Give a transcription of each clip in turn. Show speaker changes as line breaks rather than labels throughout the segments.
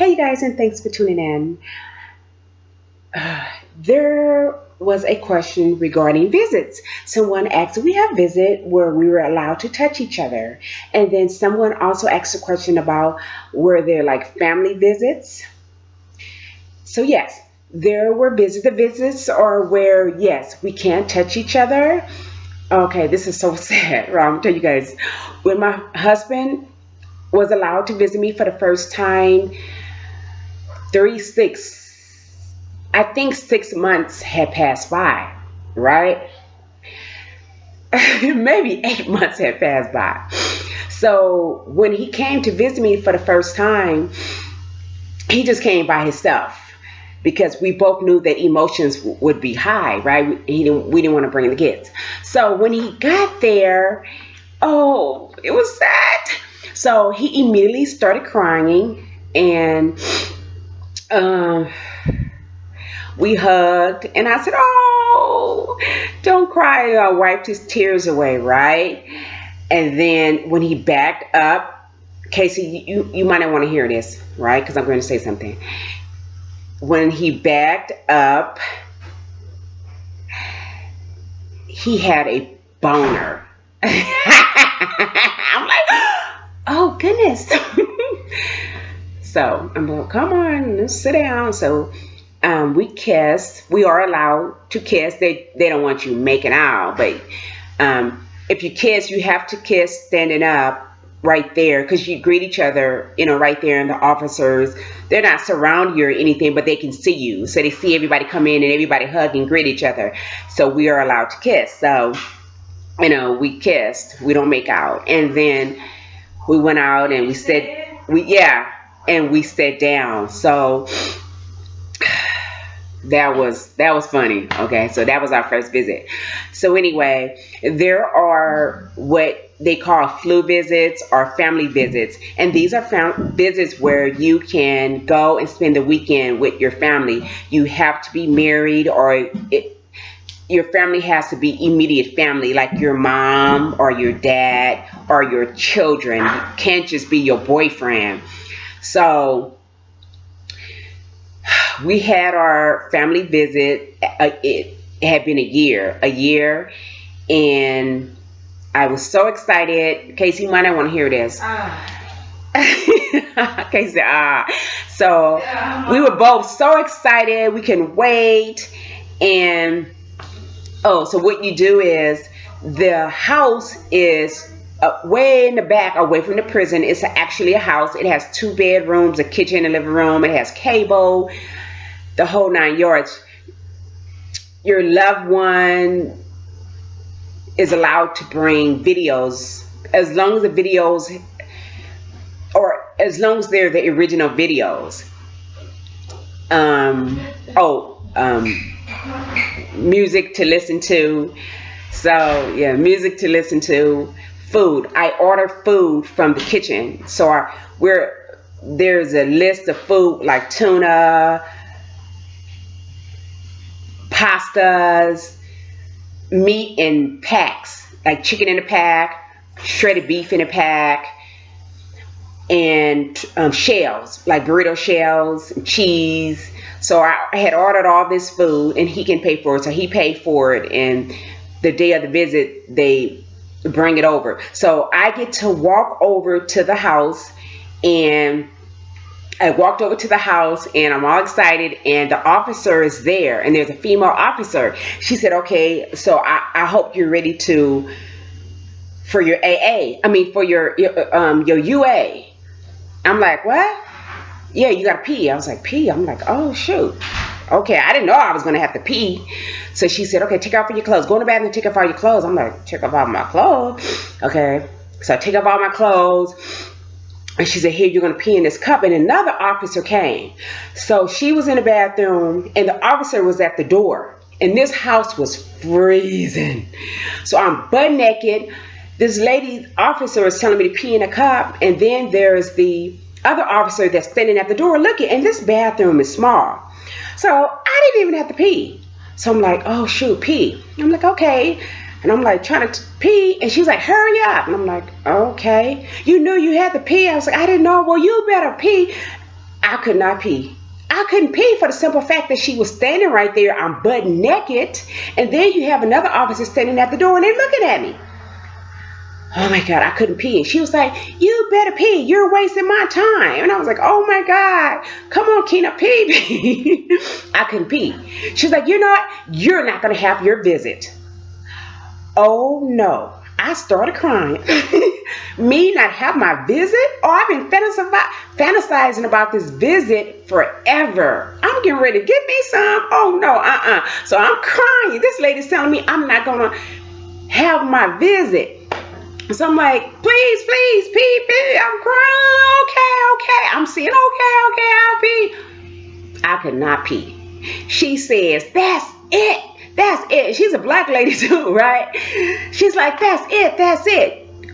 Hey, you guys, and thanks for tuning in. There was a question regarding visits. Someone asked, we have visit where we were allowed to touch each other. And then someone also asked a question about were there like family visits? So, yes, there were visits. The visits are where, yes, we can't touch each other. Okay, this is so sad. Right, I'm gonna tell you guys. When my husband was allowed to visit me for the first time, 6 I think 6 months had passed by, right? Maybe 8 months had passed by. So when he came to visit me for the first time, he just came by himself because we both knew that emotions would be high, right? We didn't want to bring the kids. So when he got there, oh, it was sad. So he immediately started crying, and um, we hugged, and I said, "Oh, don't cry." I wiped his tears away, right? And then when he backed up, Casey, you might not want to hear this, right? Because I'm going to say something. When he backed up, he had a boner. I'm like, oh goodness. So I'm like, come on, let's sit down. So we kiss. We are allowed to kiss. They don't want you making out, but if you kiss, you have to kiss standing up right there because you greet each other, right there. And the officers, they're not surrounding you or anything, but they can see you. So they see everybody come in and everybody hug and greet each other. So we are allowed to kiss. So, we kissed. We don't make out. And then we went out and and we sat down. So that was funny. Okay, so that was our first visit. So anyway, there are what they call flu visits or family visits, and these are visits where you can go and spend the weekend with your family. You have to be married, or your family has to be immediate family, like your mom or your dad or your children. You can't just be your boyfriend. So we had our family visit. It had been a year, and I was so excited. Casey, you might not want to hear this. Casey, so we were both so excited. We can wait. And so what you do is the house is way in the back, away from the prison. It's actually a house. It has 2 bedrooms, a kitchen, a living room. It has cable, the whole 9 yards. Your loved one is allowed to bring videos as long as the videos, or as long as they're the original videos. Um, oh, music to listen to. So yeah, music to listen to. Food. I order food from the kitchen. So there's a list of food like tuna, pastas, meat in packs, like chicken in a pack, shredded beef in a pack, and shells, like burrito shells, cheese. So I had ordered all this food, and he can pay for it. So he paid for it, and the day of the visit, they bring it over. So I get to walk over to the house, and I walked over to the house, and I'm all excited, and the officer is there, and there's a female officer. She said, okay, so I hope you're ready for your AA. I mean, for your UA. I'm like, what? Yeah, you got to pee. I was like, pee? I'm like, oh, shoot. Okay, I didn't know I was going to have to pee. So she said, okay, take off all your clothes. Go in the bathroom and take off all your clothes. I'm like, take off all my clothes? Okay. So I take off all my clothes. And she said, here, you're going to pee in this cup. And another officer came. So she was in the bathroom, and the officer was at the door. And this house was freezing. So I'm butt naked. This lady officer is telling me to pee in a cup. And then there's the other officer that's standing at the door looking. And this bathroom is small. So I didn't even have to pee. So I'm like, oh, shoot, pee. I'm like, okay. And I'm like trying to pee. And she's like, hurry up. And I'm like, okay. You knew you had to pee. I was like, I didn't know. Well, you better pee. I I could not pee. I couldn't pee for the simple fact that she was standing right there. I'm butt naked. And then you have another officer standing at the door and they're looking at me. Oh my God, I couldn't pee. And she was like, you better pee. You're wasting my time. And I was like, oh my God, come on, Kina, pee. I couldn't pee. She was like, you know what? You're not going to have your visit. Oh no. I started crying. Me not have my visit? Oh, I've been fantasizing about this visit forever. I'm getting ready to get me some. Oh no, So I'm crying. This lady's telling me I'm not going to have my visit. So I'm like, please, please, pee. I'm crying. Okay. I'm saying, okay, I'll pee. I could not pee. She says, that's it. That's it. She's a black lady too, right? She's like, that's it.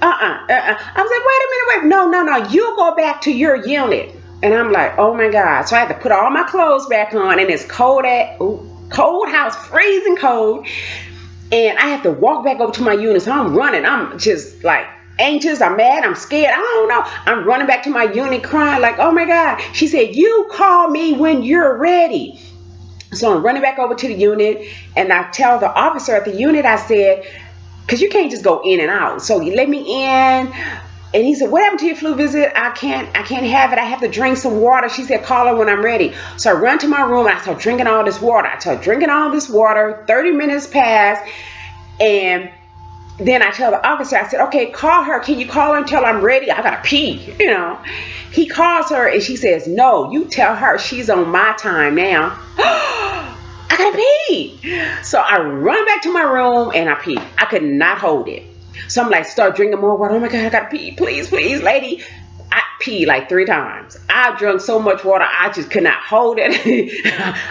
I was like, wait a minute. No. You go back to your unit. And I'm like, oh my God. So I had to put all my clothes back on in this cold house, freezing cold. And I have to walk back over to my unit. So I'm running. I'm just like anxious. I'm mad. I'm scared. I don't know. I'm running back to my unit crying like, oh my God. She said, you call me when you're ready. So I'm running back over to the unit and I tell the officer at the unit, I said, because you can't just go in and out. So you let me in. And he said, what happened to your flu visit? I can't have it. I have to drink some water. She said, call her when I'm ready. So I run to my room and I start drinking all this water. 30 minutes pass. And then I tell the officer, I said, okay, call her. Can you call her and tell her I'm ready? I got to pee, He calls her and she says, no, you tell her she's on my time now. I got to pee. So I run back to my room and I pee. I could not hold it. So I'm like, start drinking more water. Oh my God, I got to pee. Please, lady. I pee like 3 times. I drank so much water, I just could not hold it.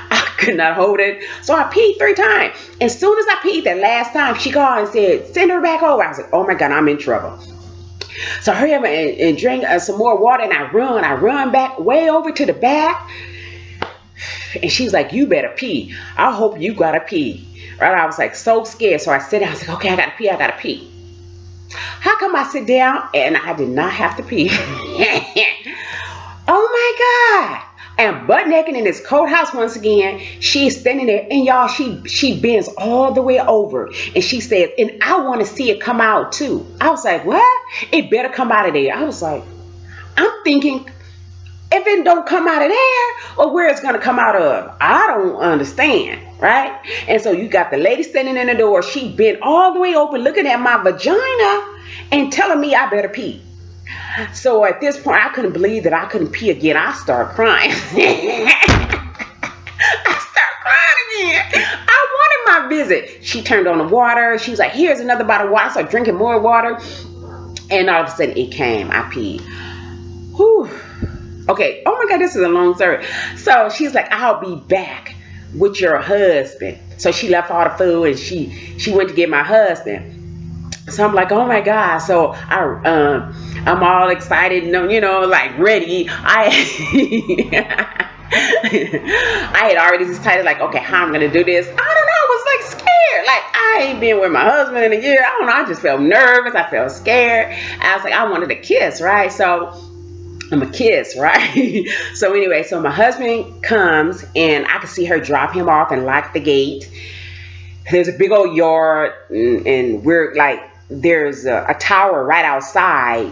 I could not hold it. So I peed 3 times. As soon as I peed that last time, she called and said, send her back over. I was like, oh my God, I'm in trouble. So hurry up and drink some more water. And I run back way over to the back. And she's like, you better pee. I hope you got to pee. Right? I was like so scared. So I said, I was like, okay, I got to pee. How come I sit down and I did not have to pee? Oh my God. And butt naked in this cold house once again. She's standing there and y'all, she bends all the way over. And she says, and I want to see it come out too. I was like, what? It better come out of there. I was like, I'm thinking, if it don't come out of there, or where it's going to come out of? I don't understand, right? And so you got the lady standing in the door. She bent all the way open looking at my vagina and telling me I better pee. So at this point, I couldn't believe that I couldn't pee again. I started crying. I wanted my visit. She turned on the water. She was like, here's another bottle of water. I started drinking more water. And all of a sudden it came. I peed. Whew. Okay, oh my God, this is a long story. So she's like, I'll be back with your husband. So she left all the food and she went to get my husband. So I'm like, oh my God. So I'm all excited, like ready. I had already decided like, okay, how I'm gonna do this. I don't know. I was like scared. Like I ain't been with my husband in a year. I don't know. I just felt nervous. I felt scared. I was like, I wanted a kiss, right? So I'm a kiss, right? So anyway, so my husband comes and I can see her drop him off and lock the gate. There's a big old yard and we're like, there's a tower right outside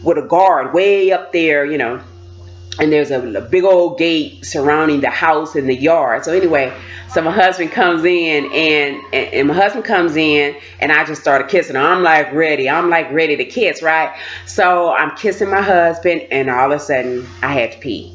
with a guard way up there, and there's a big old gate surrounding the house and the yard. So anyway, so my husband comes in and my husband comes in and I just started kissing her. I'm like ready to kiss, right? So I'm kissing my husband and all of a sudden I had to pee.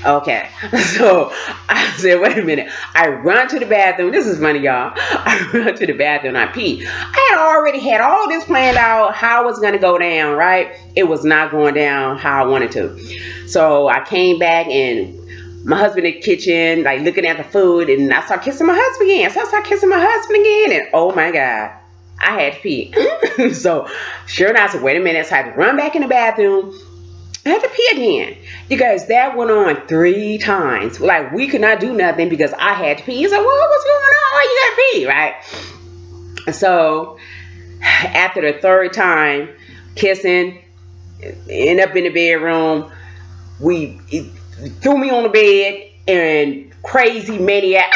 Okay, so I said, wait a minute. I run to the bathroom. This is funny, y'all. I run to the bathroom and I pee. I had already had all this planned out, how it was going to go down, right? It was not going down how I wanted to. So I came back and my husband in the kitchen, like looking at the food, and I started kissing my husband again. So I started kissing my husband again, and oh my God, I had to pee. So sure enough, I said, wait a minute. So I had to run back in the bathroom. I had to pee again. You guys, that went on 3 times. Like, we could not do nothing because I had to pee. He's like, well, what's going on? Why you got to pee, right? So, after the 3rd time, kissing, end up in the bedroom. It threw me on the bed and crazy maniac.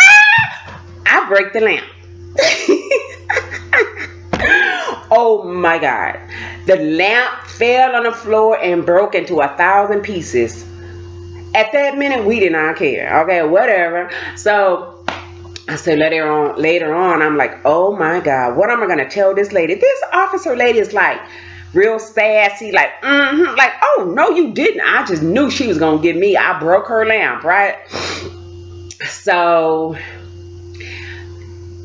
I break the lamp. Oh my God. The lamp fell on the floor and broke into 1,000 pieces. At that minute, we did not care. Okay, whatever. So I said later on, I'm like, oh my God, what am I gonna tell this lady? This officer lady is like real sassy, like, like, oh no, you didn't. I just knew she was gonna get me. I broke her lamp, right? So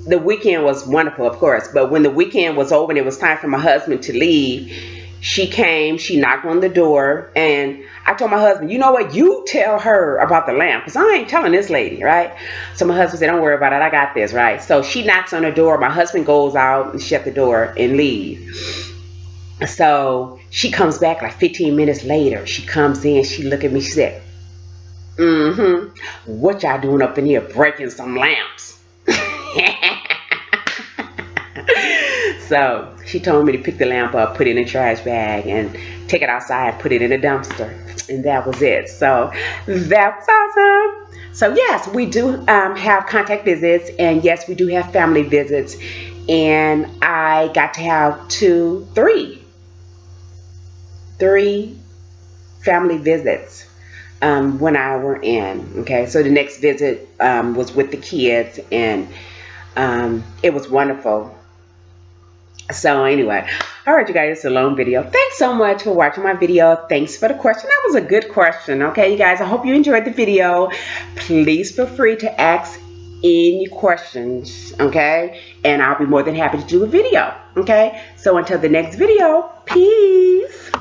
the weekend was wonderful, of course. But when the weekend was over and it was time for my husband to leave, she came, she knocked on the door, and I told my husband, you know what, you tell her about the lamp, because I ain't telling this lady, right? So my husband said, don't worry about it, I got this, right? So she knocks on the door, my husband goes out and shut the door and leaves. So she comes back like 15 minutes later. She comes in, she looked at me, she said, what y'all doing up in here breaking some lamps? So she told me to pick the lamp up, put it in a trash bag, and take it outside, put it in a dumpster. And that was it. So that's awesome. So yes, we do have contact visits, and yes, we do have family visits. And I got to have three family visits when I were in. Okay, so the next visit was with the kids, and it was wonderful. So anyway, all right, you guys, it's a long video. Thanks so much for watching my video. Thanks for the question. That was a good question. Okay, you guys, I hope you enjoyed the video. Please feel free to ask any questions, okay? And I'll be more than happy to do a video, okay? So until the next video, peace.